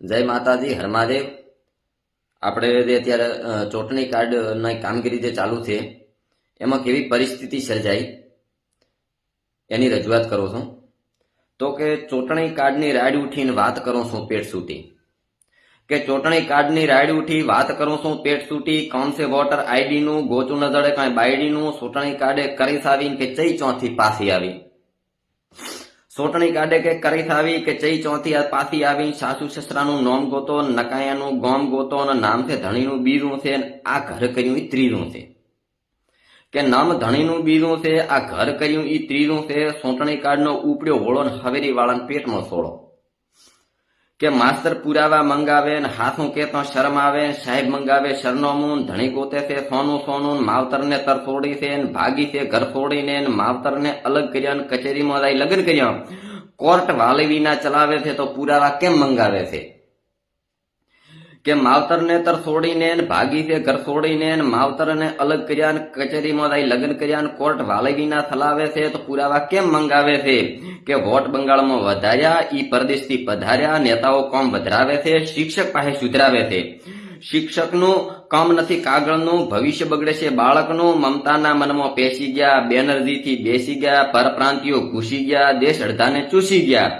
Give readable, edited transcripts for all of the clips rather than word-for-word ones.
જય માતાજી, હર મહાદેવ। આપણે જે અત્યારે ચૂંટણી કાર્ડની કામગીરી જે ચાલુ છે એમાં કેવી પરિસ્થિતિ સર્જાઈ એની રજૂઆત કરું છું। તો કે ચૂંટણી કાર્ડની રાડ ઉઠીને વાત કરું છું પેટ સૂટી, કે ચૂંટણી કાર્ડની રાડ ઉઠી વાત કરું છું પેટ સૂટી। કોણ છે વોટર આઈડીનું ગોચું ન જડે કાંઈ બાયડીનું, ચૂંટણી કાર્ડે કરી સાવીને કે ચઈ ચોથી પાછી આવી। ચૂંટણી કાર્ડે કે કરી આવી કે ચઈ ચોથી પાછી આવી। સાસુ સસરાનું નામ ગોતો, નકાયાનું ગામ ગોતો, અને નામ છે ધણીનું બીરું છે, આ ઘર કર્યું એ ત્રીરું છે। કે નામ ધણીનું બીરું છે, આ ઘર કર્યું એ ત્રીરું છે। ચૂંટણી કાર્ડનો ઉપડ્યો હોળો ને હવેરી વાળાને પેટમાં સોળો। કે માસ્તર પુરાવા મંગાવે ને હાથું કેતો શરમ આવે, સાહેબ મંગાવે સરનામું, ધણી ગોતે છે સોનું સોનું, માવતરને તર છોડી છે ને ભાગી છે ઘર છોડીને, માવતરને અલગ કર્યા ને કચેરીમાં જાય લગ્ન કર્યા। કોર્ટ વાલે વિના ચલાવે છે તો પુરાવા કેમ મંગાવે છે? કે માવતરને તર છોડીને ભાગી છે ઘર છોડીને, માવતરને અલગ કર્યા ને કચેરીમાં જાય લગ્ન કર્યા ને કોર્ટ વાલે વિના ચલાવે છે તો પુરાવા કેમ મંગાવે છે? કે વોટ બંગાળમાં વધાર્યા, ઈ પરદેશથી પધાર્યા, નેતાઓ કામ વધરાવે છે, શિક્ષક પાસે સુધરાવે છે। શિક્ષકનું કામ નથી કાગળનું, ભવિષ્ય બગડે છે બાળકનું, મમતાના મનમાં પેસી ગયા, બેનર્જીથી બેસી ગયા, પરપ્રાંતિયો ઘૂસી ગયા, દેશ અડધાને ચૂસી ગયા।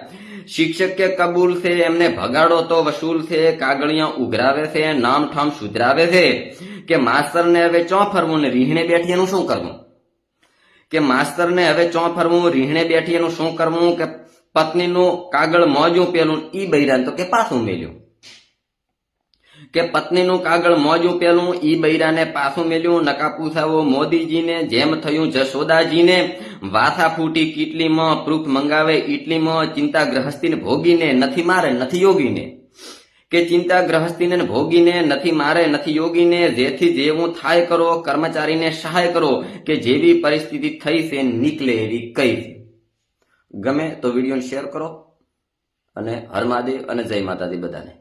શિક્ષક કે કબૂલ છે, એમને ભગાડો તો વસૂલ છે, કાગળિયા ઉઘરાવે છે, નામ ઠામ સુધરાવે છે। કે માસ્તરને હવે ચો ફરવું ને રીહણે બેઠી એનું શું કરવું? કે માસ્તરને હવે ચો ફરવું, રીહણે બેઠી એનું શું કરવું? કે પત્નીનું કાગળ મોજું પેલું ઈ બૈરાને તો કે પાછું મેલ્યું। કે પત્નીનું કાગળ મોજું પેલું ઈ બૈરાને પાછું મેલ્યું। નકા પૂછાવો મોદીજીને, જેમ થયું જશોદાજીને, વાથા ફૂટી કીટલીમાં, પ્રૂફ મંગાવે ઇટલીમાં, ચિંતા ગ્રહસ્થીને ભોગીને, નથી મારે નથી યોગીને। કે ચિંતા ગ્રહસ્થીને ભોગીને, નથી મારે નથી યોગીને, જેથી જેવું થાય કરો, કર્મચારીને સહાય કરો, કે જેવી પરિસ્થિતિ થઈ છે નીકળે એવી કઈ છે। ગમે તો વિડીયોને શેર કરો, અને હર મહાદેવ અને જય માતાજી બધાને।